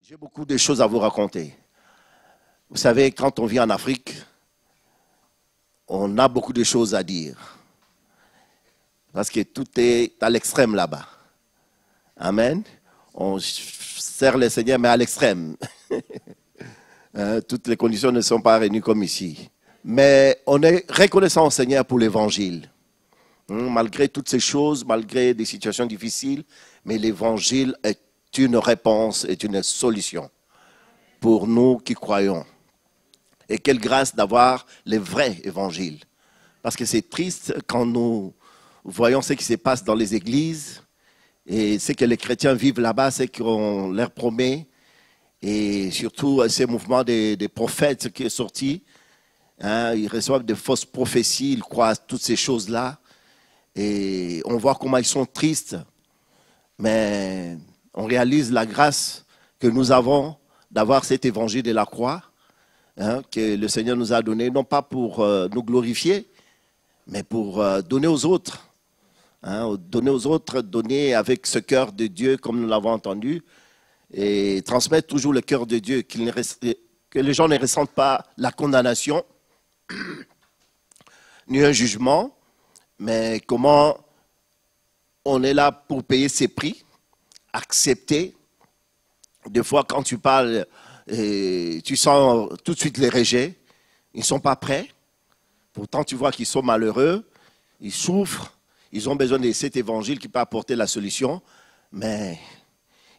J'ai beaucoup de choses à vous raconter. Vous savez, quand on vit en Afrique, on a beaucoup de choses à dire. Parce que tout est à l'extrême là-bas. Amen. On sert le Seigneur, mais à l'extrême. Toutes les conditions ne sont pas réunies comme ici. Mais on est reconnaissant au Seigneur pour l'évangile. Malgré toutes ces choses, malgré des situations difficiles, mais l'évangile est une réponse, est une solution pour nous qui croyons. Et quelle grâce d'avoir le vrai évangile. Parce que c'est triste quand nous voyons ce qui se passe dans les églises et ce que les chrétiens vivent là-bas, ce qu'on leur promet. Et surtout ces mouvements des prophètes qui sont sortis. Ils reçoivent de fausses prophéties, ils croient à toutes ces choses-là. Et on voit comment ils sont tristes. Mais on réalise la grâce que nous avons d'avoir cet évangile de la croix, que le Seigneur nous a donné, non pas pour nous glorifier, mais pour donner aux autres. Donner aux autres, donner avec ce cœur de Dieu, comme nous l'avons entendu, et transmettre toujours le cœur de Dieu, que les gens ne ressentent pas la condamnation, ni un jugement, mais comment on est là pour payer ses prix, accepter. Des fois, quand tu parles, tu sens tout de suite les rejets. Ils ne sont pas prêts. Pourtant, tu vois qu'ils sont malheureux, ils souffrent, ils ont besoin de cet évangile qui peut apporter la solution, mais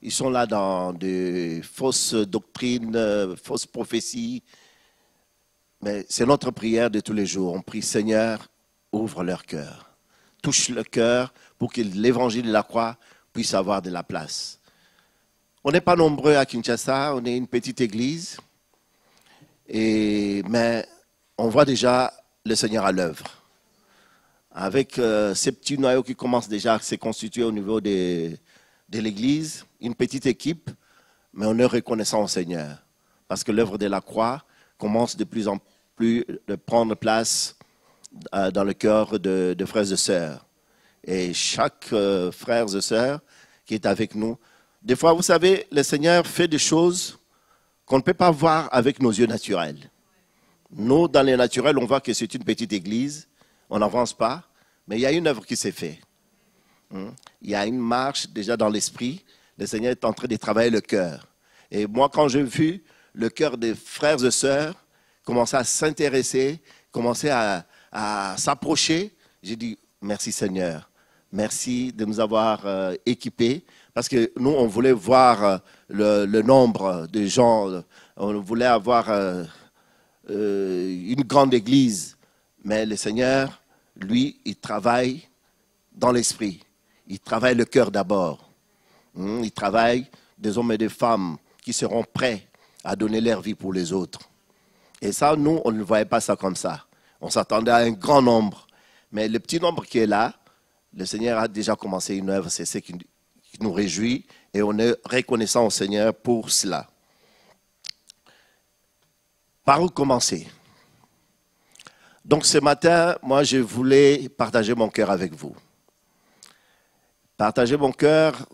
ils sont là dans de fausses doctrines, fausses prophéties. Mais c'est notre prière de tous les jours. On prie, Seigneur, ouvre leur cœur. Touche le cœur pour que l'évangile de la croix puisse avoir de la place. On n'est pas nombreux à Kinshasa, on est une petite église, mais on voit déjà le Seigneur à l'œuvre. Avec ces petits noyaux qui commencent déjà à se constituer au niveau de l'église, une petite équipe, mais on est reconnaissant au Seigneur. Parce que l'œuvre de la croix commence de plus en plus de prendre place dans le cœur de frères et sœurs. Et chaque frère et sœur qui est avec nous, des fois, vous savez, le Seigneur fait des choses qu'on ne peut pas voir avec nos yeux naturels. Nous, dans les naturels, on voit que c'est une petite église, on n'avance pas, mais il y a une œuvre qui s'est faite. Il y a une marche déjà dans l'esprit, le Seigneur est en train de travailler le cœur. Et moi, quand j'ai vu le cœur des frères et sœurs commencer à s'intéresser, commencer à s'approcher, j'ai dit, merci Seigneur, merci de nous avoir équipés. Parce que nous, on voulait voir le nombre de gens, on voulait avoir une grande église. Mais le Seigneur, lui, il travaille dans l'esprit. Il travaille le cœur d'abord. Il travaille des hommes et des femmes qui seront prêts à donner leur vie pour les autres. Et ça, nous, on ne voyait pas ça comme ça. On s'attendait à un grand nombre. Mais le petit nombre qui est là, le Seigneur a déjà commencé une œuvre, c'est ce qui nous réjouit et on est reconnaissant au Seigneur pour cela. Par où commencer? Donc ce matin, moi je voulais partager mon cœur avec vous. Partager mon cœur,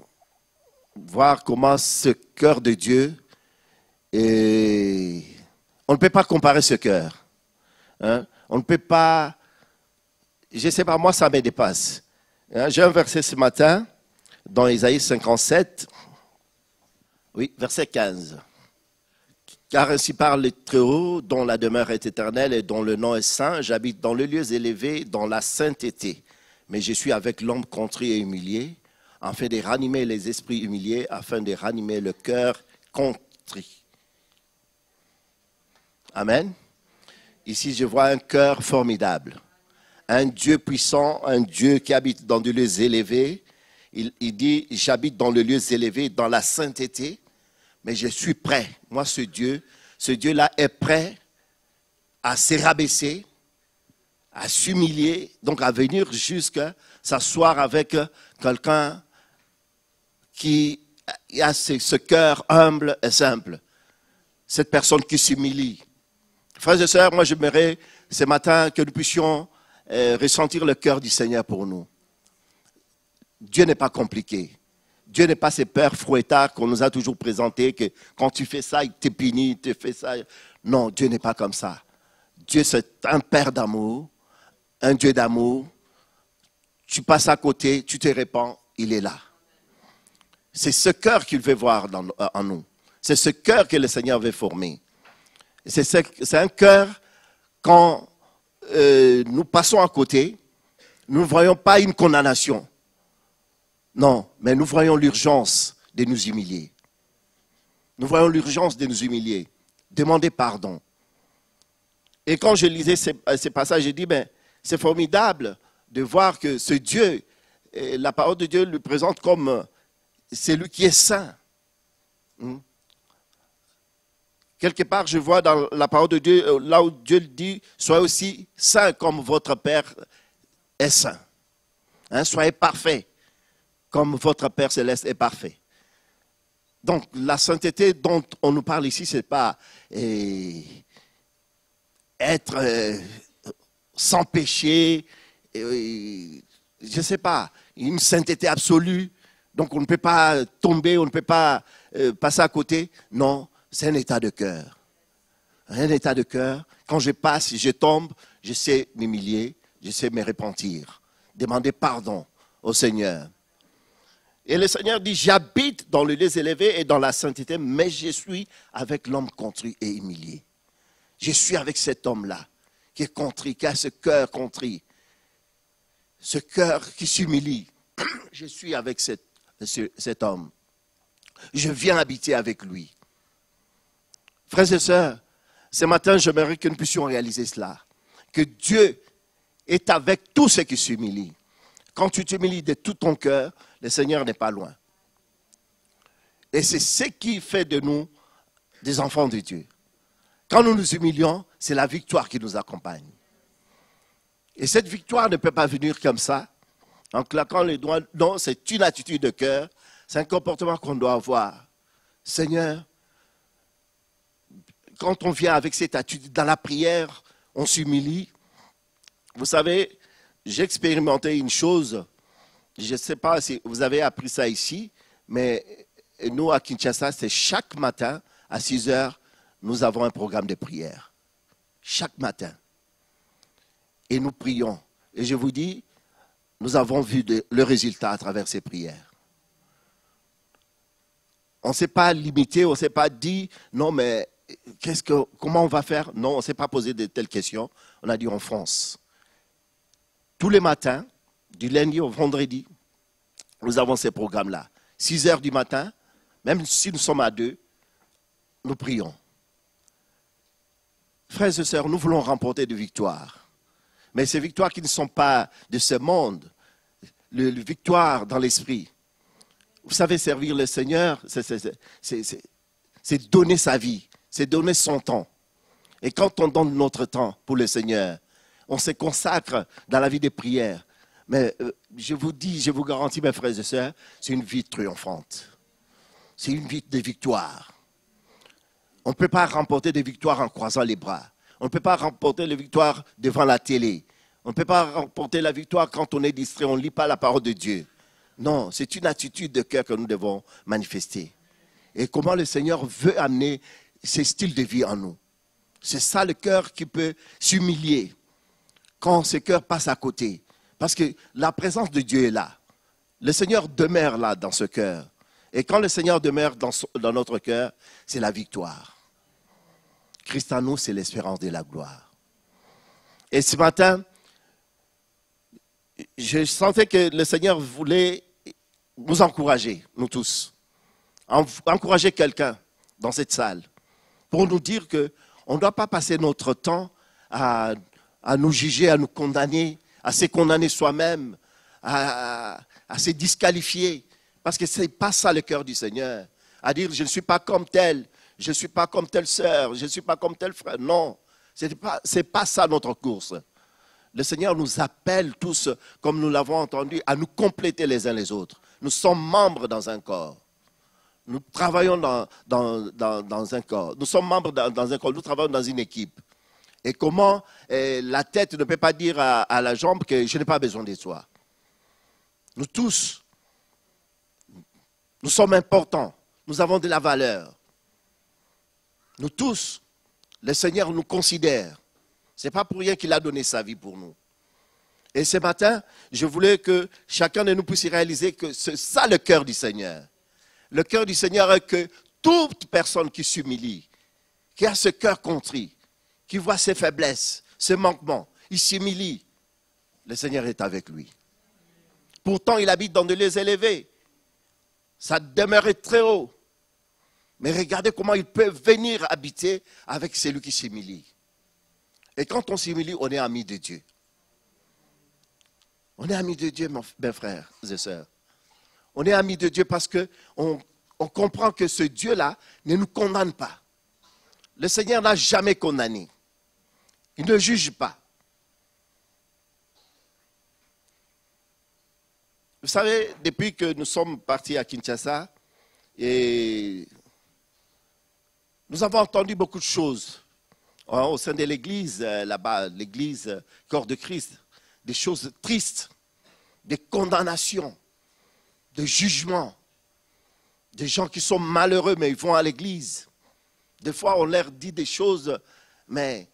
voir comment ce cœur de Dieu, et on ne peut pas comparer ce cœur. On ne peut pas, je ne sais pas, moi ça me dépasse. J'ai un verset ce matin, dans Isaïe 57, oui, verset 15. Car ainsi parle le Très-Haut, dont la demeure est éternelle et dont le nom est saint. J'habite dans les lieux élevés, dans la sainteté. Mais je suis avec l'homme contrit et humilié, afin de ranimer les esprits humiliés, afin de ranimer le cœur contrit. Amen. Ici, je vois un cœur formidable. Un Dieu puissant, un Dieu qui habite dans des lieux élevés. Il dit, j'habite dans les lieux élevés, dans la sainteté, mais je suis prêt. Moi, ce Dieu-là est prêt à se rabaisser, à s'humilier, donc à venir jusqu'à s'asseoir avec quelqu'un qui a ce cœur humble et simple. Cette personne qui s'humilie. Frères et sœurs, moi, j'aimerais ce matin que nous puissions ressentir le cœur du Seigneur pour nous. Dieu n'est pas compliqué. Dieu n'est pas ce père fouettard qu'on nous a toujours présenté, que quand tu fais ça, il te punit, il te fait ça. Non, Dieu n'est pas comme ça. Dieu, c'est un père d'amour, un Dieu d'amour. Tu passes à côté, tu te répands, il est là. C'est ce cœur qu'il veut voir en nous. C'est ce cœur que le Seigneur veut former. C'est un cœur, quand nous passons à côté, nous ne voyons pas une condamnation. Non, mais nous voyons l'urgence de nous humilier. Nous voyons l'urgence de nous humilier. Demander pardon. Et quand je lisais ces passages, j'ai dit, ben, c'est formidable de voir que ce Dieu, la parole de Dieu le présente comme celui qui est saint. Quelque part, je vois dans la parole de Dieu, là où Dieu dit, soyez aussi saint comme votre Père est saint. Soyez parfaits comme votre Père céleste est parfait. Donc, la sainteté dont on nous parle ici, ce n'est pas être sans péché, je ne sais pas, une sainteté absolue. Donc, on ne peut pas tomber, on ne peut pas passer à côté. Non, c'est un état de cœur. Un état de cœur. Quand je passe, je tombe, je sais m'humilier, je sais me repentir. Demander pardon au Seigneur. Et le Seigneur dit, j'habite dans le lieu élevé et dans la sainteté, mais je suis avec l'homme contrit et humilié. Je suis avec cet homme-là, qui est contrit, qui a ce cœur contrit, ce cœur qui s'humilie. Je suis avec cet homme. Je viens habiter avec lui. Frères et sœurs, ce matin, j'aimerais que nous puissions réaliser cela. Que Dieu est avec tous ceux qui s'humilient. Quand tu t'humilies de tout ton cœur, le Seigneur n'est pas loin. Et c'est ce qui fait de nous des enfants de Dieu. Quand nous nous humilions, c'est la victoire qui nous accompagne. Et cette victoire ne peut pas venir comme ça, en claquant les doigts. Non, c'est une attitude de cœur, c'est un comportement qu'on doit avoir. Seigneur, quand on vient avec cette attitude dans la prière, on s'humilie. Vous savez, j'ai expérimenté une chose, je ne sais pas si vous avez appris ça ici, mais nous à Kinshasa, c'est chaque matin à 6 heures, nous avons un programme de prière. Chaque matin. Et nous prions. Et je vous dis, nous avons vu le résultat à travers ces prières. On ne s'est pas limité, on ne s'est pas dit, non mais comment on va faire? Non, on ne s'est pas posé de telles questions. On a dit, on fonce. Tous les matins, du lundi au vendredi, nous avons ces programmes-là. 6 heures du matin, même si nous sommes à 2, nous prions. Frères et sœurs, nous voulons remporter des victoires. Mais ces victoires qui ne sont pas de ce monde, les victoires dans l'esprit. Vous savez, servir le Seigneur, c'est donner sa vie, c'est donner son temps. Et quand on donne notre temps pour le Seigneur, on se consacre dans la vie des prières. Mais je vous dis, je vous garantis, mes frères et sœurs, c'est une vie triomphante. C'est une vie de victoire. On ne peut pas remporter des victoires en croisant les bras. On ne peut pas remporter les victoires devant la télé. On ne peut pas remporter la victoire quand on est distrait, on ne lit pas la parole de Dieu. Non, c'est une attitude de cœur que nous devons manifester. Et comment le Seigneur veut amener ces styles de vie en nous. C'est ça le cœur qui peut s'humilier quand ce cœur passe à côté. Parce que la présence de Dieu est là. Le Seigneur demeure là dans ce cœur. Et quand le Seigneur demeure dans notre cœur, c'est la victoire. Christ en nous, c'est l'espérance de la gloire. Et ce matin, je sentais que le Seigneur voulait nous encourager, nous tous. Encourager quelqu'un dans cette salle. Pour nous dire qu'on ne doit pas passer notre temps à nous juger, à nous condamner, à se condamner soi-même, à se disqualifier. Parce que ce n'est pas ça le cœur du Seigneur. À dire, je ne suis pas comme tel, je ne suis pas comme telle sœur, je ne suis pas comme tel frère. Non, ce n'est pas ça notre course. Le Seigneur nous appelle tous, comme nous l'avons entendu, à nous compléter les uns les autres. Nous sommes membres dans un corps. Nous travaillons dans un corps. Nous sommes membres dans un corps. Nous travaillons dans une équipe. Et comment la tête ne peut pas dire à la jambe que je n'ai pas besoin de toi. Nous tous, Nous sommes importants. Nous avons de la valeur. Nous tous, le Seigneur nous considère. Ce n'est pas pour rien qu'il a donné sa vie pour nous. Et ce matin, je voulais que chacun de nous puisse réaliser que c'est ça le cœur du Seigneur. Le cœur du Seigneur est que toute personne qui s'humilie, qui a ce cœur contrit, qui voit ses faiblesses, ses manquements, il s'humilie. Le Seigneur est avec lui. Pourtant, il habite dans des lieux élevés. Sa demeure est très haut. Mais regardez comment il peut venir habiter avec celui qui s'humilie. Et quand on s'humilie, on est ami de Dieu. On est amis de Dieu, mes frères et sœurs. On est amis de Dieu parce qu'on comprend que ce Dieu-là ne nous condamne pas. Le Seigneur n'a jamais condamné. Il ne juge pas. Vous savez, depuis que nous sommes partis à Kinshasa, et nous avons entendu beaucoup de choses au sein de l'église, là-bas, l'église Corps de Christ. Des choses tristes, des condamnations, des jugements, des gens qui sont malheureux mais ils vont à l'église. Des fois on leur dit des choses, mais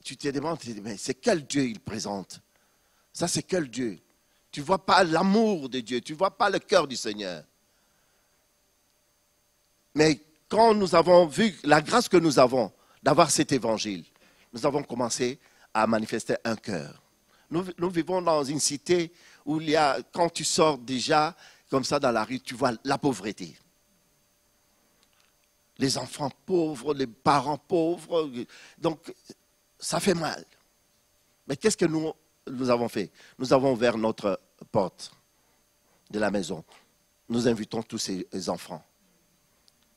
tu te demandes, mais c'est quel Dieu il présente? Ça c'est quel Dieu? Tu ne vois pas l'amour de Dieu, tu ne vois pas le cœur du Seigneur. Mais quand nous avons vu la grâce que nous avons d'avoir cet évangile, nous avons commencé à manifester un cœur. Nous vivons dans une cité où il y a, quand tu sors déjà comme ça dans la rue, tu vois la pauvreté. Les enfants pauvres, les parents pauvres. Donc, ça fait mal. Mais qu'est-ce que nous avons fait? Nous avons ouvert notre porte de la maison. Nous invitons tous ces enfants.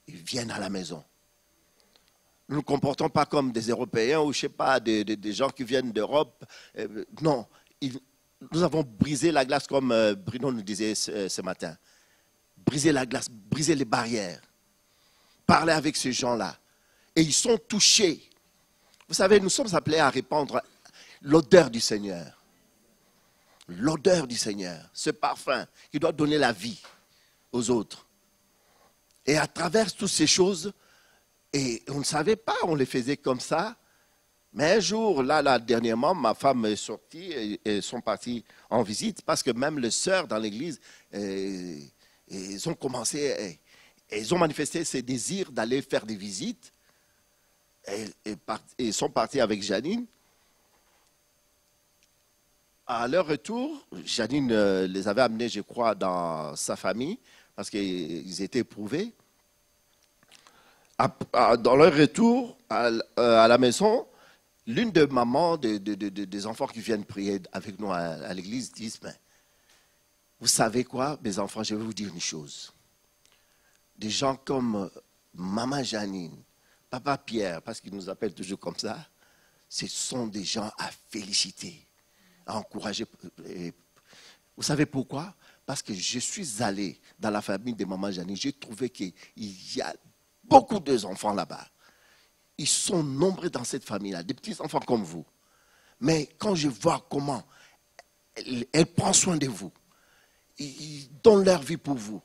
Ils viennent à la maison. Nous ne nous comportons pas comme des Européens ou, je ne sais pas, des gens qui viennent d'Europe. Non, nous avons brisé la glace comme Bruno nous disait ce matin. Briser la glace, briser les barrières. Parler avec ces gens-là. Et ils sont touchés. Vous savez, nous sommes appelés à répandre l'odeur du Seigneur. L'odeur du Seigneur. Ce parfum qui doit donner la vie aux autres. Et à travers toutes ces choses, et on ne savait pas, on les faisait comme ça. Mais un jour, là, dernièrement, ma femme est sortie et ils sont partis en visite parce que même les sœurs dans l'église, ils ont commencé, ils ont manifesté ce désir d'aller faire des visites. Et ils sont partis avec Janine. À leur retour, Janine les avait amenés, je crois, dans sa famille parce qu'ils étaient éprouvés. Dans leur retour à la maison, l'une des mamans des enfants qui viennent prier avec nous à l'église disent, mais vous savez quoi, mes enfants, je vais vous dire une chose. Des gens comme maman Janine, papa Pierre, parce qu'ils nous appellent toujours comme ça, ce sont des gens à féliciter, à encourager. Vous savez pourquoi? Parce que je suis allé dans la famille de maman Janine, j'ai trouvé qu'il y a beaucoup d'enfants là-bas. Ils sont nombreux dans cette famille-là, des petits enfants comme vous. Mais quand je vois comment elle prend soin de vous, ils donnent leur vie pour vous,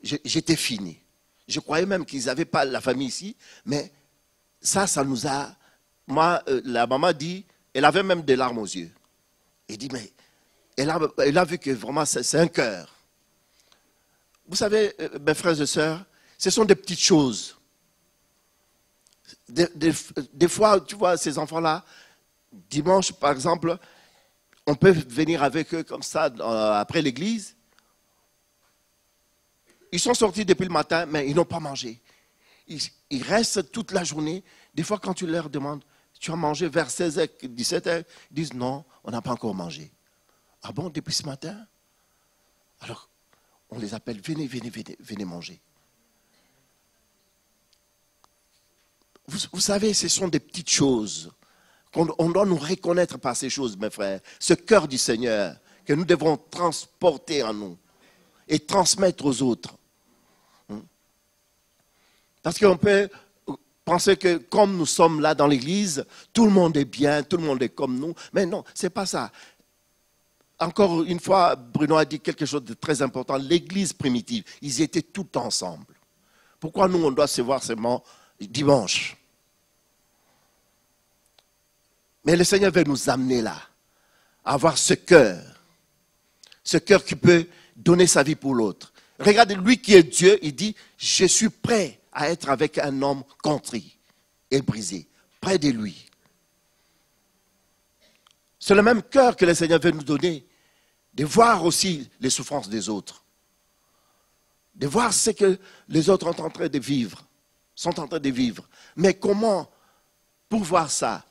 j'étais fini. Je croyais même qu'ils n'avaient pas la famille ici, mais ça nous a... Moi, la maman dit, elle avait même des larmes aux yeux. Elle dit, mais elle a vu que vraiment c'est un cœur. Vous savez, mes frères et sœurs, ce sont des petites choses. Des fois, tu vois, ces enfants-là, dimanche, par exemple, on peut venir avec eux comme ça, après l'église. Ils sont sortis depuis le matin, mais ils n'ont pas mangé. Ils restent toute la journée. Des fois, quand tu leur demandes, tu as mangé vers 16h, 17h, ils disent non, on n'a pas encore mangé. Ah bon, depuis ce matin? Alors, on les appelle, venez manger. Vous savez, ce sont des petites choses. On doit nous reconnaître par ces choses, mes frères. Ce cœur du Seigneur que nous devons transporter en nous et transmettre aux autres. Parce qu'on peut penser que comme nous sommes là dans l'église, tout le monde est bien, tout le monde est comme nous. Mais non, ce n'est pas ça. encore une fois, Bruno a dit quelque chose de très important. L'église primitive, ils étaient tout ensemble. Pourquoi nous, on doit se voir seulement dimanche? Mais le Seigneur veut nous amener là, à avoir ce cœur qui peut donner sa vie pour l'autre. Regardez, lui qui est Dieu, il dit, je suis prêt à être avec un homme contrit et brisé, près de lui. C'est le même cœur que le Seigneur veut nous donner, de voir aussi les souffrances des autres, de voir ce que les autres sont en train de vivre, Mais comment, pour voir ça,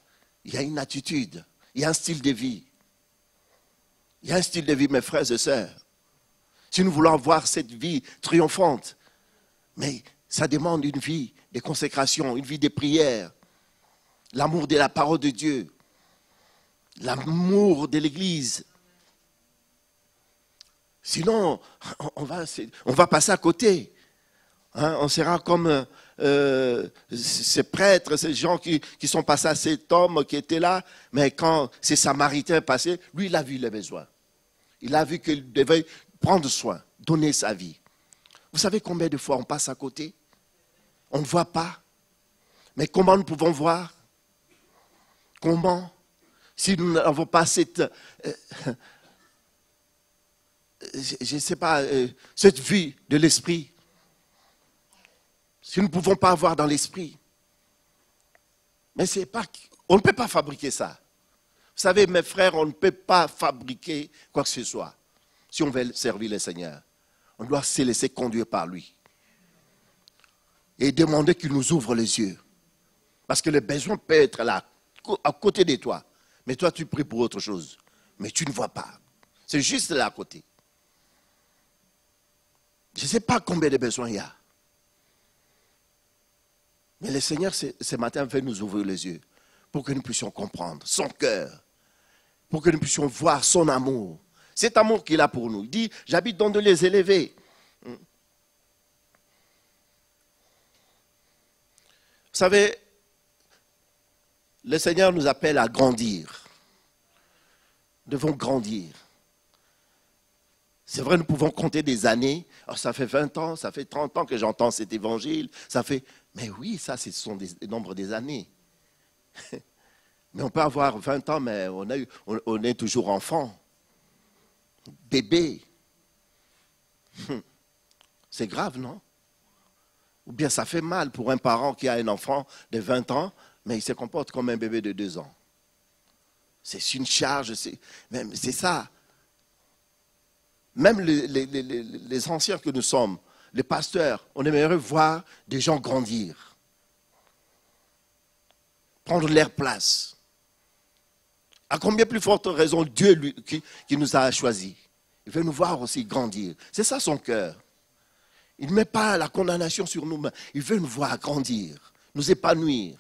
il y a une attitude, il y a un style de vie. Il y a un style de vie, mes frères et sœurs. Si nous voulons avoir cette vie triomphante, mais ça demande une vie de consécration, une vie de prière, l'amour de la parole de Dieu, l'amour de l'Église. Sinon, on va passer à côté. Hein, on sera comme ces prêtres, ces gens qui sont passés à cet homme qui était là, mais quand ces Samaritains passaient, lui, il a vu les besoins. Il a vu qu'il devait prendre soin, donner sa vie. Vous savez combien de fois on passe à côté? On ne voit pas. Mais comment nous pouvons voir? Comment? Si nous n'avons pas cette, je ne sais pas, cette vie de l'esprit. Si nous ne pouvons pas avoir dans l'esprit. Mais c'est pas, on ne peut pas fabriquer ça. Vous savez, mes frères, on ne peut pas fabriquer quoi que ce soit. Si on veut servir le Seigneur, on doit se laisser conduire par lui. Et demander qu'il nous ouvre les yeux. Parce que le besoin peut être là, à côté de toi. Mais toi, tu pries pour autre chose. Mais tu ne vois pas. C'est juste là à côté. Je ne sais pas combien de besoins il y a. Mais le Seigneur, ce matin, veut nous ouvrir les yeux pour que nous puissions comprendre son cœur, pour que nous puissions voir son amour. Cet amour qu'il a pour nous. Il dit, j'habite dans de les élevés. Vous savez, le Seigneur nous appelle à grandir. Nous devons grandir. C'est vrai, nous pouvons compter des années. Alors, ça fait 20 ans, ça fait 30 ans que j'entends cet évangile. Mais oui, ça, ce sont des nombres des années. Mais on peut avoir 20 ans, mais on est toujours enfant. Bébé. C'est grave, non? Ou bien ça fait mal pour un parent qui a un enfant de 20 ans, mais il se comporte comme un bébé de 2 ans. C'est une charge, c'est ça. Même les anciens que nous sommes, les pasteurs, on aimerait voir des gens grandir. Prendre leur place. À combien plus forte raison Dieu lui, qui nous a choisis. Il veut nous voir aussi grandir. C'est ça son cœur. Il ne met pas la condamnation sur nous, mais il veut nous voir grandir, nous épanouir.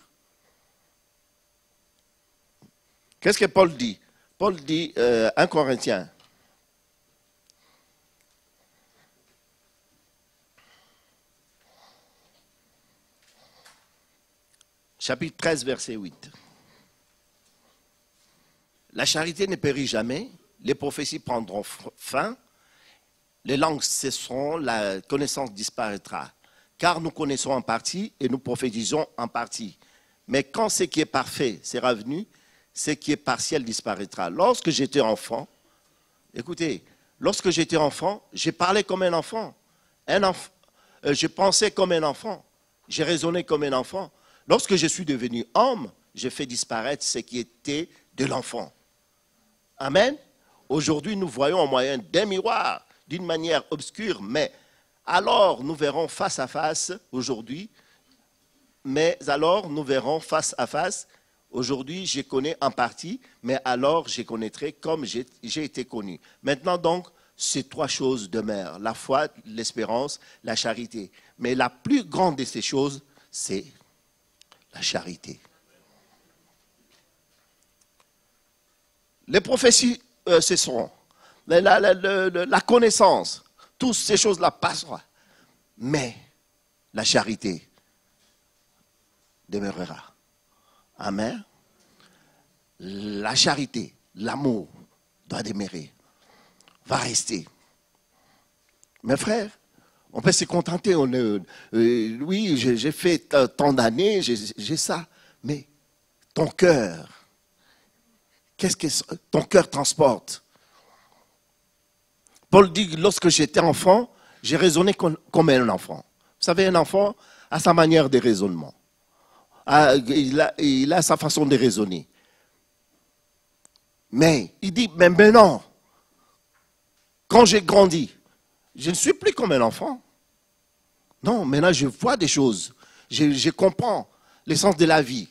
Qu'est-ce que Paul dit? Paul dit, 1 Corinthiens. Chapitre 13, verset 8. La charité ne périt jamais, les prophéties prendront fin, les langues cesseront, la connaissance disparaîtra. Car nous connaissons en partie et nous prophétisons en partie. Mais quand ce qui est parfait sera venu, ce qui est partiel disparaîtra. Lorsque j'étais enfant, écoutez, j'ai parlé comme un enfant. Je pensais comme un enfant. J'ai raisonné comme un enfant. Lorsque je suis devenu homme, j'ai fait disparaître ce qui était de l'enfant. Amen. Aujourd'hui, nous voyons en moyen d'un miroir, d'une manière obscure, mais alors nous verrons face à face aujourd'hui. Mais alors nous verrons face à face. Aujourd'hui, je connais en partie, mais alors je connaîtrai comme j'ai été connu. Maintenant donc, ces 3 choses demeurent. La foi, l'espérance, la charité. Mais la plus grande de ces choses, c'est la charité. Les prophéties cesseront. La connaissance, toutes ces choses-là passeront. Mais la charité demeurera. Amen. La charité, l'amour doit demeurer. va rester. Mes frères, on peut se contenter. Oui, j'ai fait tant d'années, j'ai ça. Mais ton cœur, qu'est-ce que ton cœur transporte? Paul dit, lorsque j'étais enfant, j'ai raisonné comme un enfant. Vous savez, un enfant a sa manière de raisonnement. Il a sa façon de raisonner. Mais il dit, mais maintenant, quand j'ai grandi, je ne suis plus comme un enfant. Non, maintenant je vois des choses. Je comprends l'essence de la vie.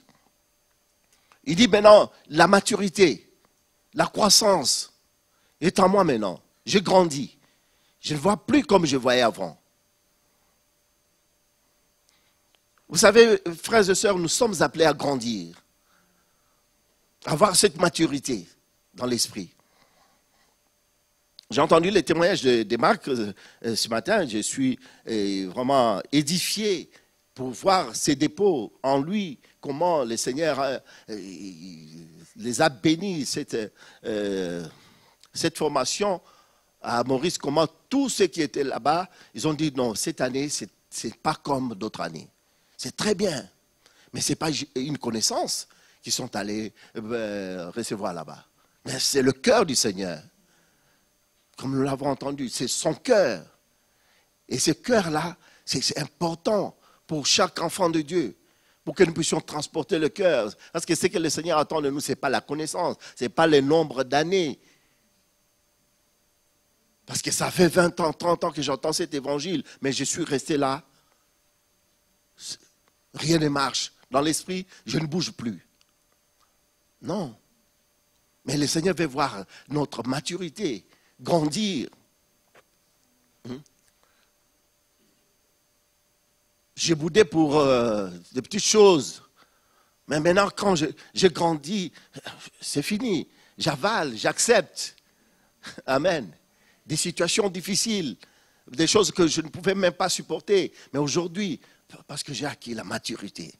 Il dit maintenant, la maturité, la croissance est en moi maintenant. J'ai grandi. Je ne vois plus comme je voyais avant. Vous savez, frères et sœurs, nous sommes appelés à grandir. À avoir cette maturité dans l'esprit. J'ai entendu les témoignages de Marc ce matin. Je suis vraiment édifié pour voir ses dépôts en lui, comment le Seigneur les a bénis, cette formation à Maurice, comment tous ceux qui étaient là-bas, ils ont dit non, cette année, c'est pas comme d'autres années. C'est très bien, mais ce n'est pas une connaissance qu'ils sont allés recevoir là-bas. Mais c'est le cœur du Seigneur. Comme nous l'avons entendu, c'est son cœur. Et ce cœur-là, c'est important pour chaque enfant de Dieu, pour que nous puissions transporter le cœur. Parce que ce que le Seigneur attend de nous, ce n'est pas la connaissance, ce n'est pas le nombre d'années. Parce que ça fait 20 ans, 30 ans que j'entends cet évangile, mais je suis resté là. Rien ne marche. Dans l'esprit, je ne bouge plus. Non. Mais le Seigneur veut voir notre maturité, grandir. J'ai boudé pour des petites choses. Mais maintenant, quand j'ai grandi, c'est fini. J'avale, j'accepte. Amen. Des situations difficiles, des choses que je ne pouvais même pas supporter. Mais aujourd'hui, parce que j'ai acquis la maturité,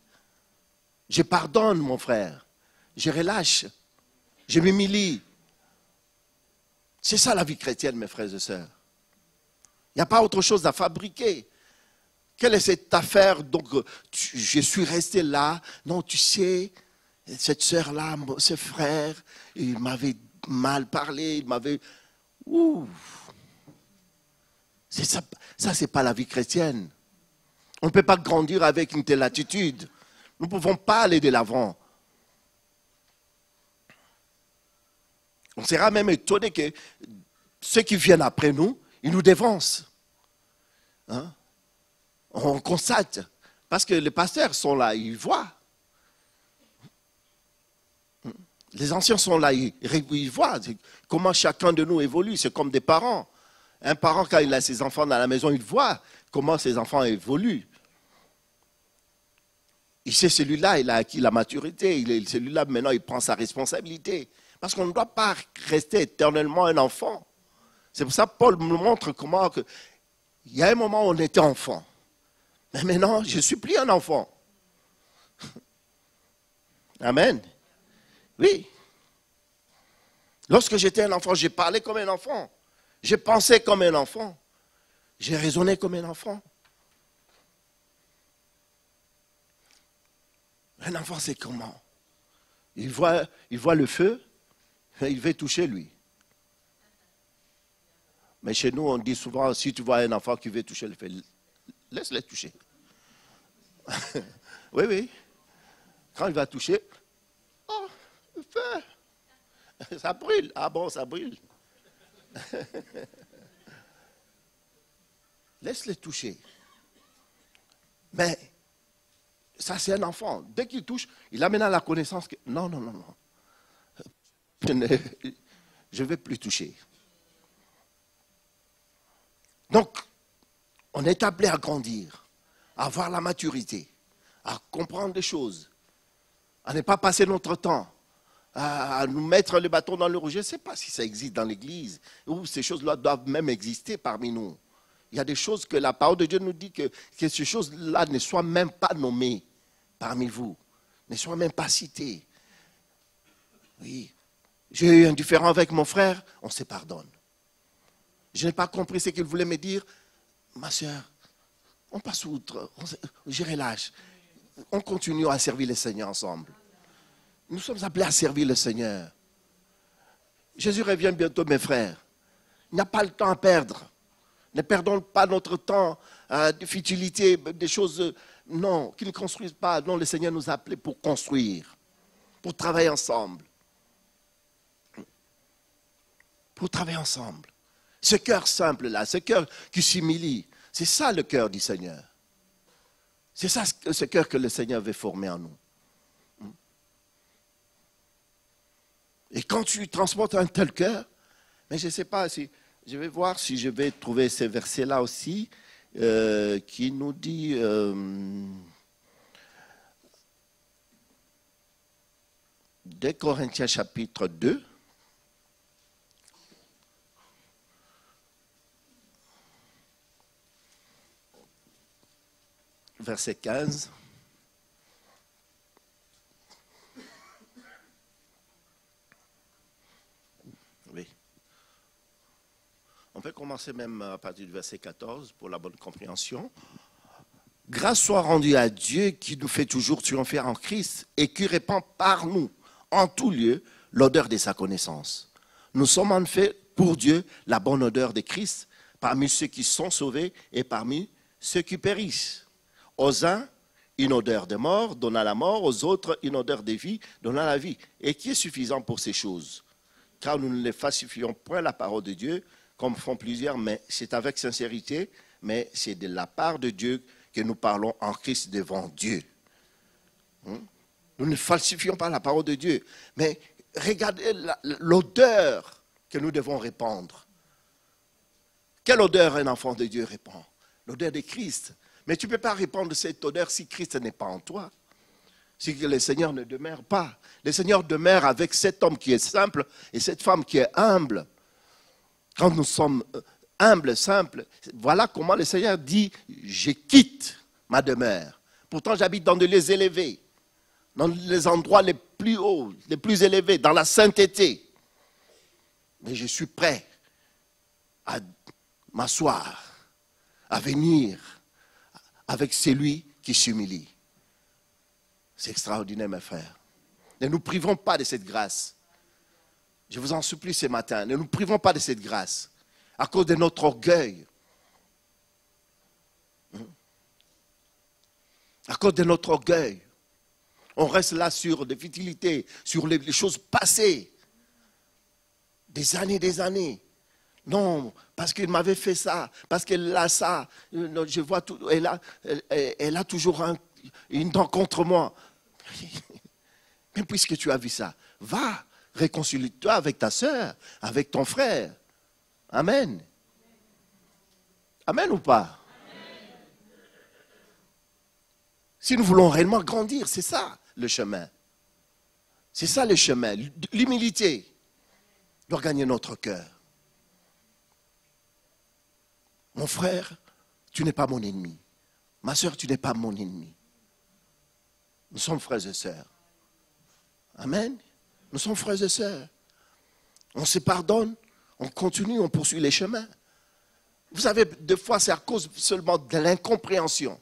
je pardonne mon frère, je relâche, je m'humilie. C'est ça la vie chrétienne, mes frères et sœurs. Il n'y a pas autre chose à fabriquer. Quelle est cette affaire? Donc, je suis resté là. Non, tu sais, cette sœur-là, ce frère, il m'avait mal parlé, il m'avait... Ouh. C'est ça, c'est pas la vie chrétienne. On ne peut pas grandir avec une telle attitude. Nous ne pouvons pas aller de l'avant. On sera même étonné que ceux qui viennent après nous, ils nous dévancent. Hein? On constate. Parce que les pasteurs sont là, ils voient. Les anciens sont là, ils voient comment chacun de nous évolue. C'est comme des parents. Un parent, quand il a ses enfants dans la maison, il voit comment ses enfants évoluent. Il sait, celui-là, il a acquis la maturité. Celui-là, maintenant, il prend sa responsabilité. Parce qu'on ne doit pas rester éternellement un enfant. C'est pour ça que Paul nous montre comment... Il y a un moment où on était enfant. Mais maintenant, je ne suis plus un enfant. Amen. Oui. Lorsque j'étais un enfant, j'ai parlé comme un enfant. J'ai pensé comme un enfant. J'ai raisonné comme un enfant. Un enfant, c'est comment? Il voit le feu, il veut toucher lui. Mais chez nous, on dit souvent, si tu vois un enfant qui veut toucher le feu, laisse-le toucher. Oui, oui. Quand il va toucher, oh, le feu. Ça brûle. Ah bon, ça brûle. Laisse-le toucher. Mais ça, c'est un enfant. Dès qu'il touche, il a maintenant la connaissance que non, non, non, non. Je ne vais plus toucher. Donc, on est appelé à grandir, à avoir la maturité, à comprendre les choses, à ne pas passer notre temps, à nous mettre le bâton dans le rouge. Je ne sais pas si ça existe dans l'Église, ou ces choses-là doivent même exister parmi nous. Il y a des choses que la parole de Dieu nous dit que ces choses-là ne soient même pas nommées parmi vous, ne soient même pas citées. Oui, j'ai eu un différend avec mon frère, on se pardonne. Je n'ai pas compris ce qu'il voulait me dire. Ma soeur, on passe outre, je relâche. On continue à servir le Seigneur ensemble. Nous sommes appelés à servir le Seigneur. Jésus revient bientôt, mes frères. Il n'y a pas le temps à perdre. Ne perdons pas notre temps à des futilités, des choses, non, qui ne construisent pas. Non, le Seigneur nous a appelés pour construire, pour travailler ensemble. Pour travailler ensemble. Ce cœur simple-là, ce cœur qui s'humilie, c'est ça le cœur du Seigneur. C'est ça ce cœur que le Seigneur veut former en nous. Et quand tu transportes un tel cœur, mais je ne sais pas si, je vais voir si je vais trouver ces versets-là aussi, qui nous dit, 2 Corinthiens chapitre 2, verset 15. Oui. On peut commencer même à partir du verset 14 pour la bonne compréhension. Grâce soit rendue à Dieu qui nous fait toujours triompher en Christ et qui répand par nous, en tout lieu, l'odeur de sa connaissance. Nous sommes en fait pour Dieu la bonne odeur de Christ parmi ceux qui sont sauvés et parmi ceux qui périssent. Aux uns, une odeur de mort donnant la mort, aux autres, une odeur de vie donnant la vie. Et qui est suffisant pour ces choses? Car nous ne les falsifions point la parole de Dieu, comme font plusieurs, mais c'est avec sincérité, mais c'est de la part de Dieu que nous parlons en Christ devant Dieu. Nous ne falsifions pas la parole de Dieu, mais regardez l'odeur que nous devons répandre. Quelle odeur un enfant de Dieu répand? L'odeur de Christ. Mais tu ne peux pas répandre cette odeur si Christ n'est pas en toi. Si le Seigneur ne demeure pas. Le Seigneur demeure avec cet homme qui est simple et cette femme qui est humble. Quand nous sommes humbles, simples, voilà comment le Seigneur dit, je quitte ma demeure. Pourtant j'habite dans de lieux élevés, dans les endroits les plus hauts, les plus élevés, dans la sainteté. Mais je suis prêt à m'asseoir, à venir avec celui qui s'humilie. C'est extraordinaire, mes frères. Ne nous privons pas de cette grâce. Je vous en supplie ce matin, ne nous privons pas de cette grâce à cause de notre orgueil. À cause de notre orgueil. On reste là sur des futilités, sur les choses passées. Des années. Non, parce qu'il m'avait fait ça, parce qu'elle a ça. Je vois tout, elle a toujours une dent contre moi. Mais puisque tu as vu ça, va, réconcilie-toi avec ta soeur, avec ton frère. Amen. Amen ou pas? Amen. Si nous voulons réellement grandir, c'est ça le chemin. C'est ça le chemin. L'humilité doit gagner notre cœur. Mon frère, tu n'es pas mon ennemi. Ma soeur, tu n'es pas mon ennemi. Nous sommes frères et sœurs. Amen. Nous sommes frères et sœurs. On se pardonne, on continue, on poursuit les chemins. Vous savez, des fois, c'est à cause seulement de l'incompréhension.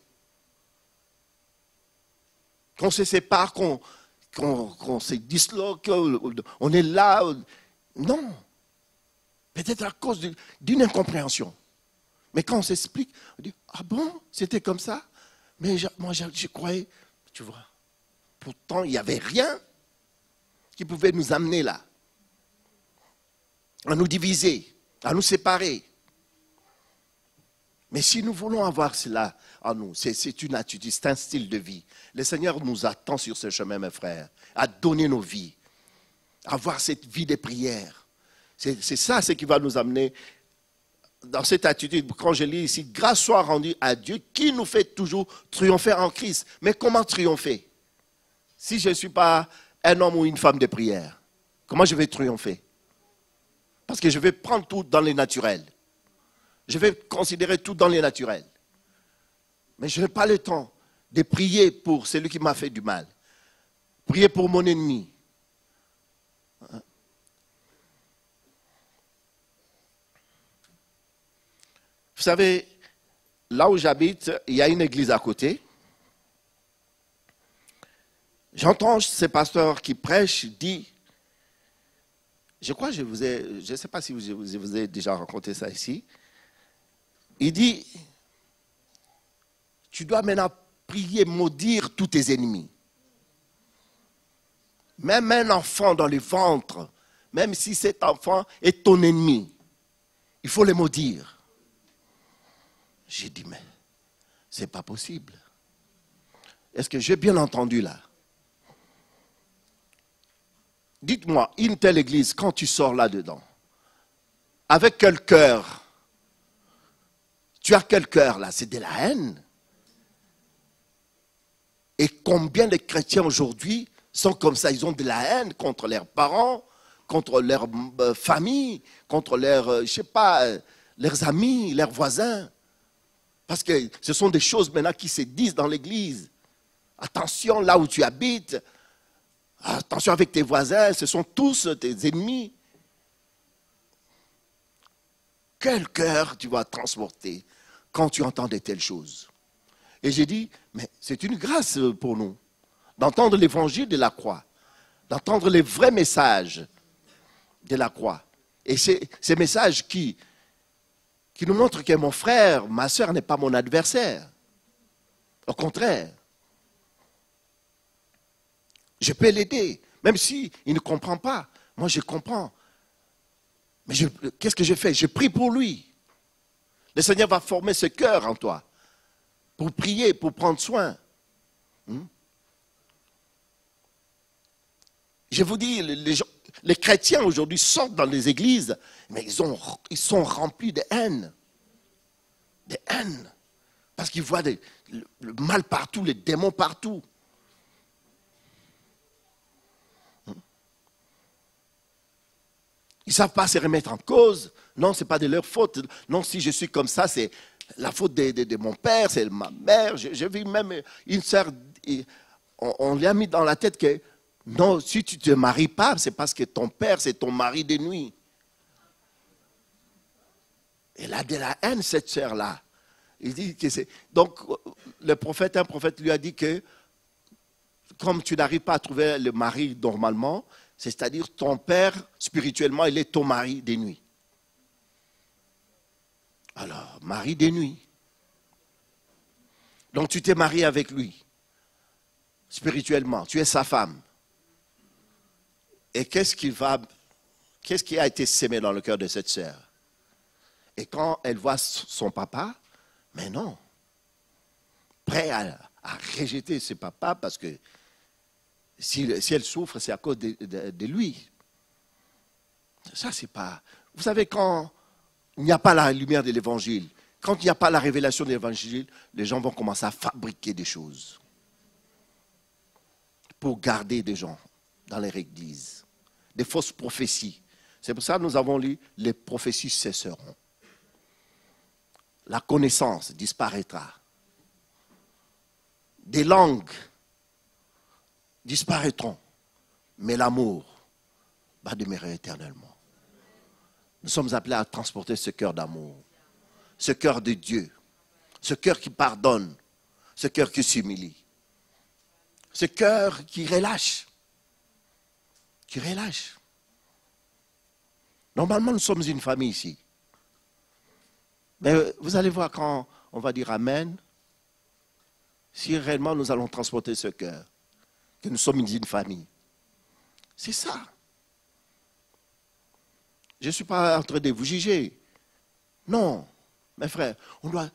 Qu'on se sépare, qu'on se disloque, on est là. Non. Peut-être à cause d'une incompréhension. Mais quand on s'explique, on dit, ah bon, c'était comme ça? Mais moi, je croyais, tu vois. Pourtant, il n'y avait rien qui pouvait nous amener là. À nous diviser, à nous séparer. Mais si nous voulons avoir cela en nous, c'est une attitude, c'est un style de vie. Le Seigneur nous attend sur ce chemin, mes frères, à donner nos vies, à avoir cette vie de prière. C'est ça ce qui va nous amener dans cette attitude. Quand je lis ici, grâce soit rendue à Dieu qui nous fait toujours triompher en Christ. Mais comment triompher? Si je ne suis pas un homme ou une femme de prière, comment je vais triompher? Parce que je vais prendre tout dans les naturels. Je vais considérer tout dans les naturels. Mais je n'ai pas le temps de prier pour celui qui m'a fait du mal. Prier pour mon ennemi. Vous savez, là où j'habite, il y a une église à côté. J'entends ces pasteurs qui prêchent, disent, je crois que je ne sais pas si je vous ai déjà raconté ça ici. Il dit, tu dois maintenant prier, maudire tous tes ennemis. Même un enfant dans le ventre, même si cet enfant est ton ennemi, il faut le maudire. J'ai dit, mais ce n'est pas possible. Est-ce que j'ai bien entendu là? Dites-moi, une telle église, quand tu sors là-dedans, avec quel cœur? Tu as quel cœur là? C'est de la haine. Et combien de chrétiens aujourd'hui sont comme ça? Ils ont de la haine contre leurs parents, contre leur famille, contre leurs, je sais pas, leurs amis, leurs voisins. Parce que ce sont des choses maintenant qui se disent dans l'église. Attention là où tu habites. Attention avec tes voisins, ce sont tous tes ennemis. Quel cœur tu vas transporter quand tu entends de telles choses? Et j'ai dit, mais c'est une grâce pour nous d'entendre l'évangile de la croix, d'entendre les vrais messages de la croix. Et ces messages qui nous montrent que mon frère, ma soeur n'est pas mon adversaire. Au contraire. Je peux l'aider, même s'il ne comprend pas. Moi, je comprends. Mais qu'est-ce que je fais? Je prie pour lui. Le Seigneur va former ce cœur en toi pour prier, pour prendre soin. Je vous dis, les chrétiens aujourd'hui sortent dans les églises, mais ils sont remplis de haine. De haine. Parce qu'ils voient le mal partout, les démons partout. Ils ne savent pas se remettre en cause. Non, ce n'est pas de leur faute. Non, si je suis comme ça, c'est la faute de mon père, c'est ma mère. J'ai vu même une sœur, on lui a mis dans la tête que non, si tu ne te maries pas, c'est parce que ton père, c'est ton mari de nuit. Elle a de la haine, cette sœur-là. Il dit que c'est. Donc, un prophète lui a dit que comme tu n'arrives pas à trouver le mari normalement, c'est-à-dire ton père, spirituellement, il est ton mari des nuits. Alors, mari des nuits. Donc tu t'es marié avec lui, spirituellement, tu es sa femme. Et qu'est-ce qui a été sémé dans le cœur de cette sœur? Et quand elle voit son papa, mais non, prêt à rejeter ce papa parce que si elle souffre, c'est à cause de lui. Ça, c'est pas... Vous savez, quand il n'y a pas la lumière de l'évangile, quand il n'y a pas la révélation de l'évangile, les gens vont commencer à fabriquer des choses pour garder des gens dans leur église. Des fausses prophéties. C'est pour ça que nous avons lu « Les prophéties cesseront ». La connaissance disparaîtra. Des langues disparaîtront, mais l'amour va demeurer éternellement. Nous sommes appelés à transporter ce cœur d'amour, ce cœur de Dieu, ce cœur qui pardonne, ce cœur qui s'humilie, ce cœur qui relâche, Normalement, nous sommes une famille ici. Mais vous allez voir quand on va dire Amen, si réellement nous allons transporter ce cœur, que nous sommes une famille. C'est ça. Je ne suis pas en train de vous juger. Non, mes frères, on doit...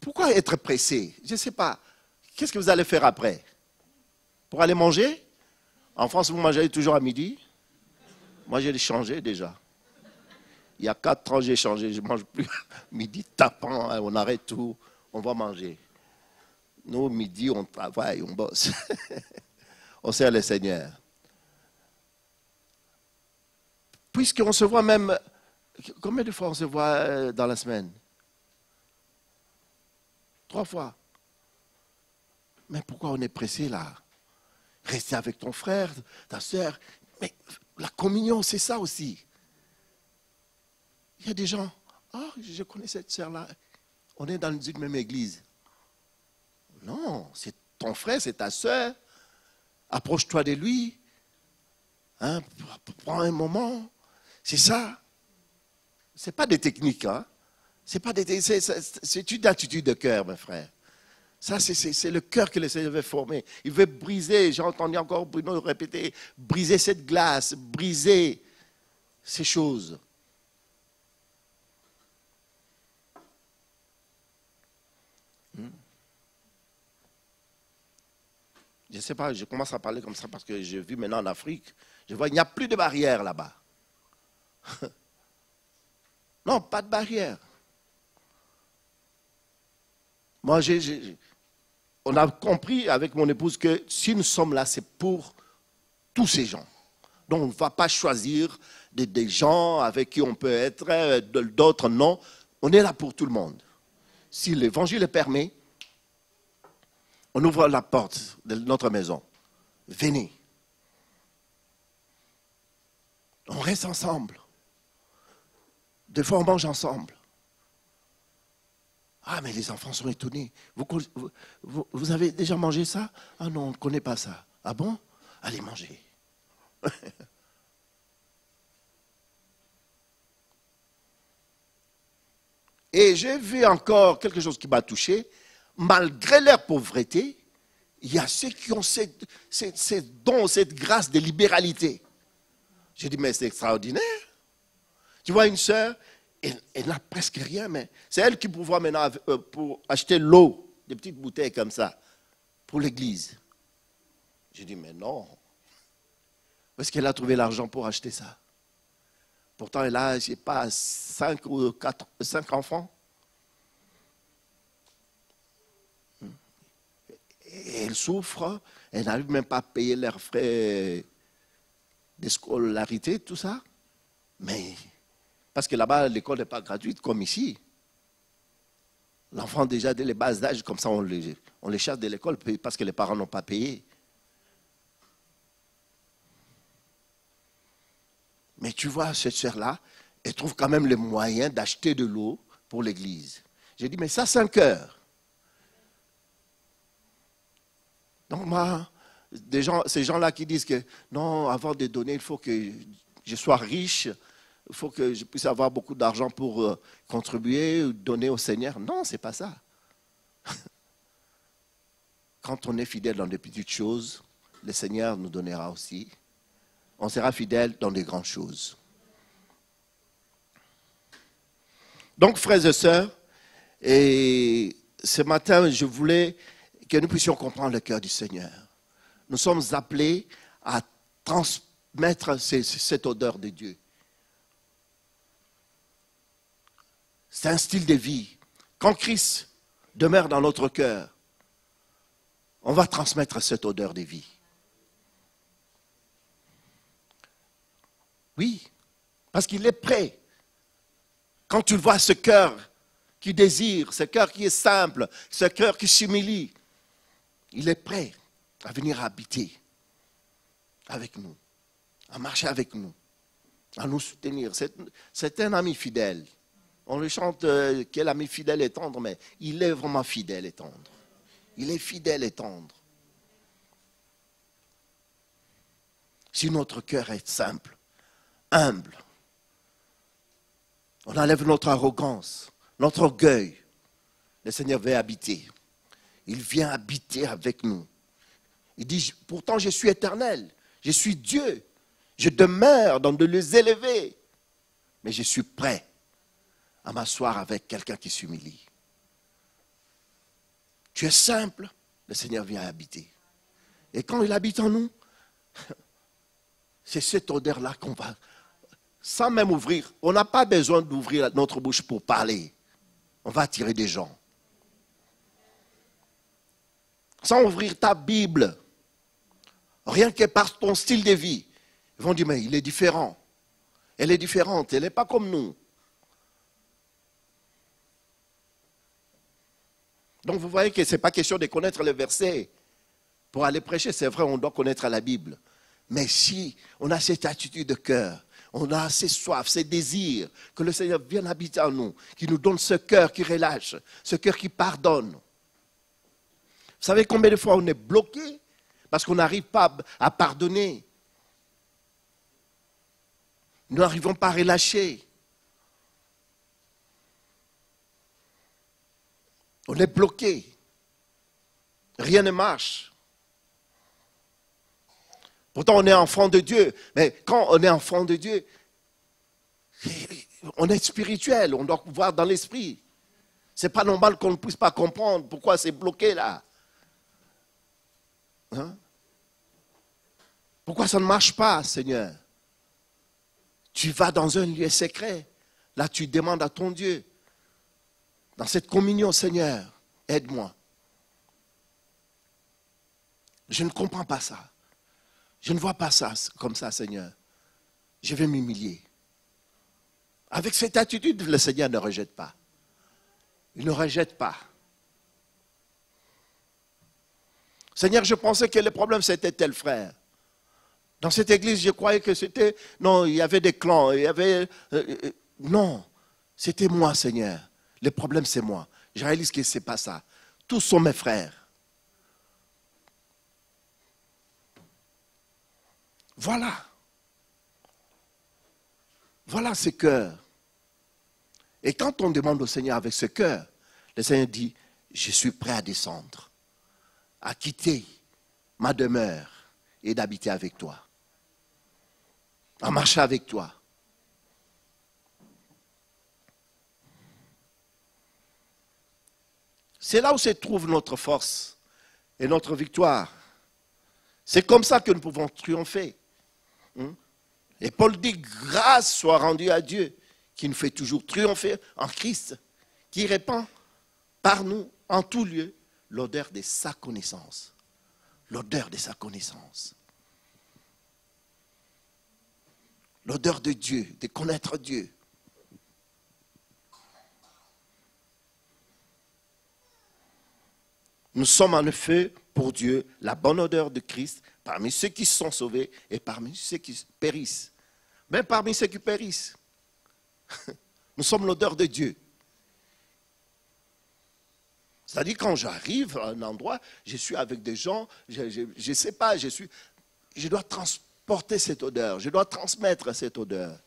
Pourquoi être pressé? Je ne sais pas. Qu'est-ce que vous allez faire après? Pour aller manger? En France, vous mangez toujours à midi? Moi, j'ai changé déjà. Il y a 4 ans, j'ai changé. Je ne mange plus midi tapant, on arrête tout, on va manger. Nous, midi, on travaille, on bosse. On sert le Seigneur. Puisqu'on se voit même... Combien de fois on se voit dans la semaine? 3 fois. Mais pourquoi on est pressé là? Rester avec ton frère, ta soeur. Mais la communion, c'est ça aussi. Il y a des gens, je connais cette soeur-là, on est dans une même église. Non, c'est ton frère, c'est ta soeur. Approche-toi de lui. Hein, prends un moment. C'est ça. Ce n'est pas des techniques. Hein. C'est une attitude de cœur, mes frères. Ça, c'est le cœur que le Seigneur veut former. Il veut briser, j'ai entendu encore Bruno répéter, briser cette glace, briser ces choses. Je ne sais pas, je commence à parler comme ça parce que j'ai vu maintenant en Afrique, je vois qu'il n'y a plus de barrière là-bas. Non, pas de barrière. Moi, on a compris avec mon épouse que si nous sommes là, c'est pour tous ces gens. Donc, on ne va pas choisir des gens avec qui on peut être, d'autres non. On est là pour tout le monde. Si l'évangile le permet, on ouvre la porte de notre maison. Venez. On reste ensemble. Des fois, on mange ensemble. Ah, mais les enfants sont étonnés. Vous avez déjà mangé ça? Ah non, on ne connaît pas ça. Ah bon? Allez manger. Et j'ai vu encore quelque chose qui m'a touché. Malgré leur pauvreté, il y a ceux qui ont ces dons, cette grâce de libéralité. J'ai dit, mais c'est extraordinaire. Tu vois une sœur, elle n'a presque rien, mais c'est elle qui pourvoit maintenant pour acheter l'eau, des petites bouteilles comme ça, pour l'église. J'ai dit, mais non. Où est-ce qu'elle a trouvé l'argent pour acheter ça? Pourtant, elle a, je ne sais pas, 5 enfants. Et elle souffre, elle n'arrive même pas à payer leurs frais de scolarité, tout ça. Mais, parce que là-bas, l'école n'est pas gratuite comme ici. L'enfant, déjà, dès les bas âges, comme ça, on les chasse de l'école parce que les parents n'ont pas payé. Mais tu vois, cette sœur-là, elle trouve quand même les moyens d'acheter de l'eau pour l'église. J'ai dit, mais ça, c'est un cœur. Donc moi, ces gens-là qui disent que non, avant de donner, il faut que je sois riche, il faut que je puisse avoir beaucoup d'argent pour contribuer ou donner au Seigneur. Non, ce n'est pas ça. Quand on est fidèle dans des petites choses, le Seigneur nous donnera aussi. On sera fidèle dans des grandes choses. Donc, frères et sœurs, et ce matin, je voulais que nous puissions comprendre le cœur du Seigneur. Nous sommes appelés à transmettre cette odeur de Dieu. C'est un style de vie. Quand Christ demeure dans notre cœur, on va transmettre cette odeur de vie. Oui, parce qu'il est prêt. Quand tu vois ce cœur qui désire, ce cœur qui est simple, ce cœur qui s'humilie, il est prêt à venir habiter avec nous, à marcher avec nous, à nous soutenir. C'est un ami fidèle. On le chante quel ami fidèle et tendre, mais il est vraiment fidèle et tendre. Il est fidèle et tendre. Si notre cœur est simple, humble, on enlève notre arrogance, notre orgueil, le Seigneur veut habiter. Il vient habiter avec nous. Il dit, pourtant je suis éternel, je suis Dieu, je demeure dans de les élever, mais je suis prêt à m'asseoir avec quelqu'un qui s'humilie. Tu es simple, le Seigneur vient habiter. Et quand il habite en nous, c'est cette odeur-là qu'on va, sans même ouvrir, on n'a pas besoin d'ouvrir notre bouche pour parler. On va attirer des gens. Sans ouvrir ta Bible, rien que par ton style de vie, ils vont dire, mais il est différent. Elle est différente, elle n'est pas comme nous. Donc vous voyez que ce n'est pas question de connaître les versets. Pour aller prêcher, c'est vrai, on doit connaître la Bible. Mais si on a cette attitude de cœur, On a assez soif, ces désirs, que le Seigneur vienne habiter en nous, qui nous donne ce cœur qui relâche, ce cœur qui pardonne. Vous savez combien de fois on est bloqué parce qu'on n'arrive pas à pardonner. Nous n'arrivons pas à relâcher. On est bloqué. Rien ne marche. Pourtant, on est enfant de Dieu. Mais quand on est enfant de Dieu, on est spirituel. On doit voir dans l'esprit. Ce n'est pas normal qu'on ne puisse pas comprendre pourquoi c'est bloqué là. Hein? Pourquoi ça ne marche pas, Seigneur? Tu vas dans un lieu secret. Là, tu demandes à ton Dieu. Dans cette communion, Seigneur, aide-moi. Je ne comprends pas ça. Je ne vois pas ça comme ça, Seigneur. Je vais m'humilier. Avec cette attitude, le Seigneur ne rejette pas. Il ne rejette pas. Seigneur, je pensais que le problème, c'était tel frère. Dans cette église, je croyais que c'était... Non, il y avait des clans, il y avait... non, c'était moi, Seigneur. Le problème, c'est moi. Je réalise que ce n'est pas ça. Tous sont mes frères. Voilà. Voilà ce cœur. Et quand on demande au Seigneur avec ce cœur, le Seigneur dit, je suis prêt à descendre, à quitter ma demeure et d'habiter avec toi, à marcher avec toi. C'est là où se trouve notre force et notre victoire. C'est comme ça que nous pouvons triompher. Et Paul dit, grâce soit rendue à Dieu, qui nous fait toujours triompher en Christ, qui répand par nous, en tout lieu, l'odeur de sa connaissance. L'odeur de sa connaissance. L'odeur de Dieu, de connaître Dieu. Nous sommes en effet, pour Dieu, la bonne odeur de Christ parmi ceux qui sont sauvés et parmi ceux qui périssent. Même parmi ceux qui périssent. Nous sommes l'odeur de Dieu. C'est-à-dire quand j'arrive à un endroit, je suis avec des gens, je ne sais pas, je dois transporter cette odeur, je dois transmettre cette odeur.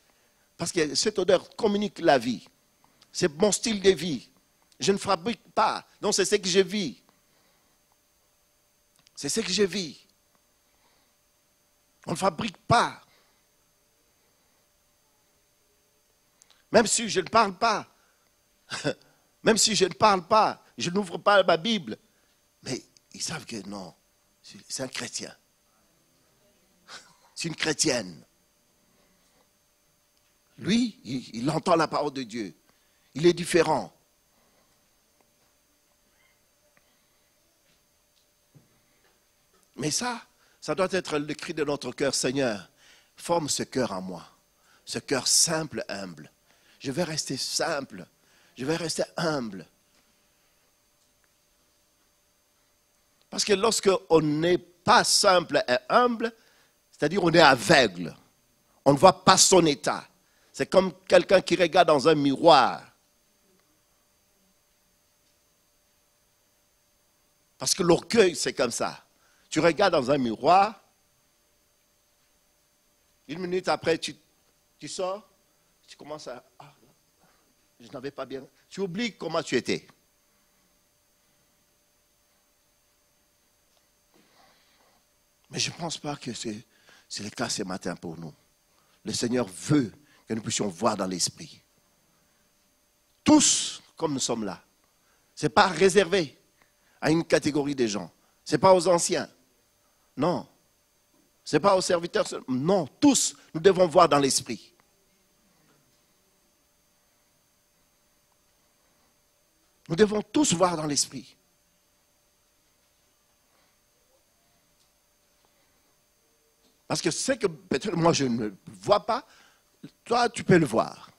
Parce que cette odeur communique la vie. C'est mon style de vie. Je ne fabrique pas, donc c'est ce que je vis. C'est ce que je vis. On ne fabrique pas. Même si je ne parle pas. Même si je ne parle pas. Je n'ouvre pas ma Bible. Mais ils savent que non. C'est un chrétien. C'est une chrétienne. Lui, il entend la parole de Dieu. Il est différent. Mais ça doit être le cri de notre cœur. Seigneur, forme ce cœur en moi. Ce cœur simple, humble. Je vais rester simple. Je vais rester humble. Parce que lorsque on n'est pas simple et humble, c'est-à-dire on est aveugle. On ne voit pas son état. C'est comme quelqu'un qui regarde dans un miroir. Parce que l'orgueil, c'est comme ça. Tu regardes dans un miroir, une minute après, tu sors, tu commences à... Ah, je n'avais pas bien... Tu oublies comment tu étais. Mais je ne pense pas que c'est le cas ce matin pour nous. Le Seigneur veut que nous puissions voir dans l'esprit. Tous, comme nous sommes là. Ce n'est pas réservé à une catégorie de gens. Ce n'est pas aux anciens. Non. Ce n'est pas aux serviteurs. Non, tous, nous devons voir dans l'esprit. Nous devons tous voir dans l'esprit. Parce que c'est que peut-être moi je ne vois pas, toi tu peux le voir.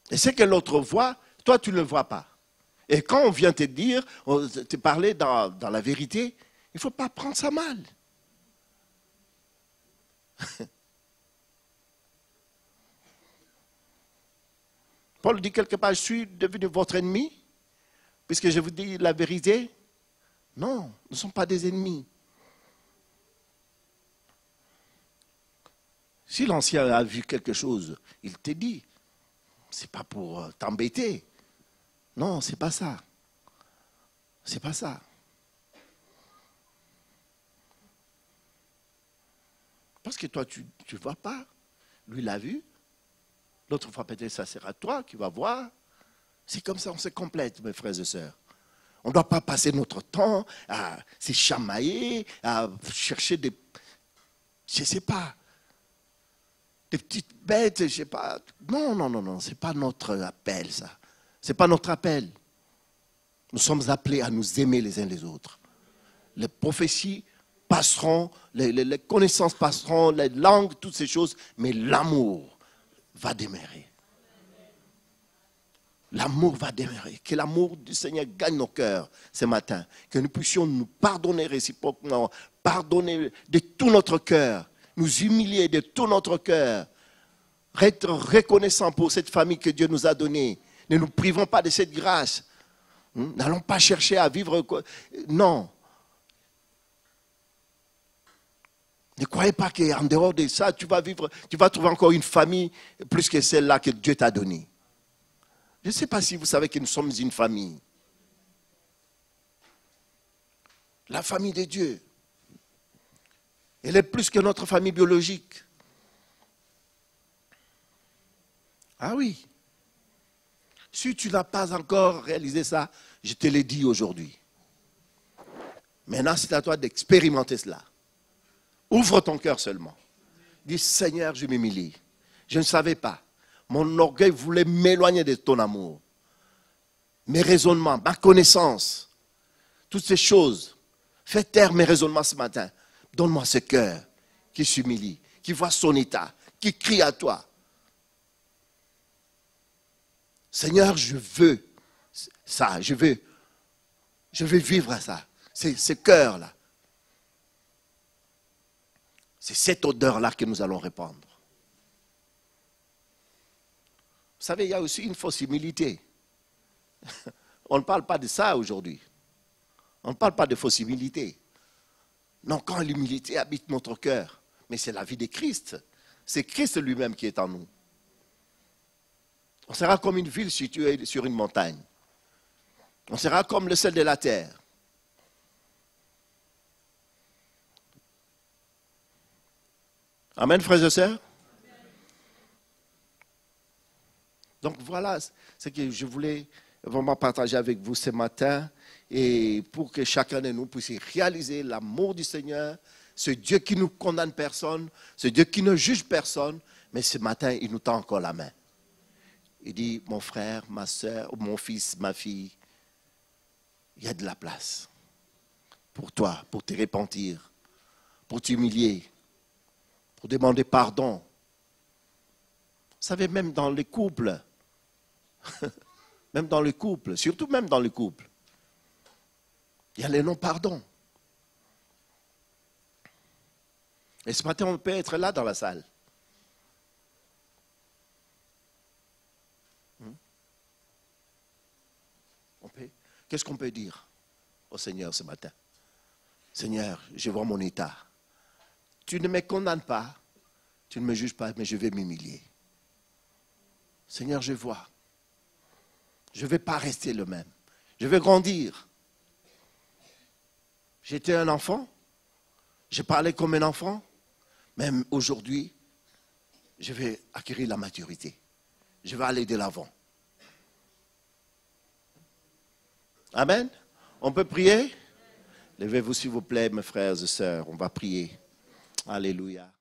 Et ce que l'autre voit, toi tu ne le vois pas. Et quand on vient te dire, te parler dans la vérité, il ne faut pas prendre ça mal. Paul dit quelque part, je suis devenu votre ennemi, puisque je vous dis la vérité. Non, nous ne sommes pas des ennemis. Si l'ancien a vu quelque chose, il te dit, c'est pas pour t'embêter. Non, c'est pas ça. C'est pas ça. Parce que toi, tu ne vois pas. Lui l'a vu. L'autre fois, peut-être, ça sera toi qui vas voir. C'est comme ça, on se complète, mes frères et sœurs. On ne doit pas passer notre temps à se chamailler, à chercher des, je ne sais pas, des petites bêtes, je ne sais pas. Non, non, non, non, ce n'est pas notre appel, ça. Ce n'est pas notre appel. Nous sommes appelés à nous aimer les uns les autres. Les prophéties passeront, les connaissances passeront, les langues, toutes ces choses, mais l'amour va demeurer. L'amour va demeurer. Que l'amour du Seigneur gagne nos cœurs ce matin. Que nous puissions nous pardonner réciproquement, pardonner de tout notre cœur, nous humilier de tout notre cœur, être reconnaissants pour cette famille que Dieu nous a donnée. Ne nous privons pas de cette grâce. N'allons pas chercher à vivre. Non. Ne croyez pas qu'en dehors de ça, tu vas vivre, tu vas trouver encore une famille plus que celle-là que Dieu t'a donnée. Je ne sais pas si vous savez que nous sommes une famille. La famille de Dieu. Elle est plus que notre famille biologique. Ah oui. Si tu n'as pas encore réalisé ça, je te l'ai dit aujourd'hui. Maintenant, c'est à toi d'expérimenter cela. Ouvre ton cœur seulement. Dis, Seigneur, je m'humilie. Je ne savais pas. Mon orgueil voulait m'éloigner de ton amour. Mes raisonnements, ma connaissance, toutes ces choses. Fais taire mes raisonnements ce matin. Donne-moi ce cœur qui s'humilie, qui voit son état, qui crie à toi. Seigneur, je veux ça, je veux vivre ça. C'est ce cœur-là. C'est cette odeur-là que nous allons répandre. Vous savez, il y a aussi une fausse humilité. On ne parle pas de ça aujourd'hui. On ne parle pas de fausse humilité. Non, quand l'humilité habite notre cœur, mais c'est la vie de Christ. C'est Christ lui-même qui est en nous. On sera comme une ville située sur une montagne. On sera comme le sel de la terre. Amen, frères et sœurs. Donc voilà ce que je voulais vraiment partager avec vous ce matin et pour que chacun de nous puisse réaliser l'amour du Seigneur, ce Dieu qui ne condamne personne, ce Dieu qui ne juge personne, mais ce matin, il nous tend encore la main. Il dit, mon frère, ma soeur, mon fils, ma fille, il y a de la place pour toi, pour te repentir, pour t'humilier, pour demander pardon. Vous savez, même dans les couples, même dans le couple, surtout même dans le couple, il y a les non-pardons. Et ce matin, on peut être là dans la salle. Qu'est-ce qu'on peut dire au Seigneur ce matin? Seigneur, je vois mon état. Tu ne me condamnes pas, tu ne me juges pas, mais je vais m'humilier. Seigneur, je vois. Je ne vais pas rester le même. Je vais grandir. J'étais un enfant. Je parlais comme un enfant. Même aujourd'hui, je vais acquérir la maturité. Je vais aller de l'avant. Amen. On peut prier? Levez-vous s'il vous plaît, mes frères et sœurs. On va prier. Alléluia.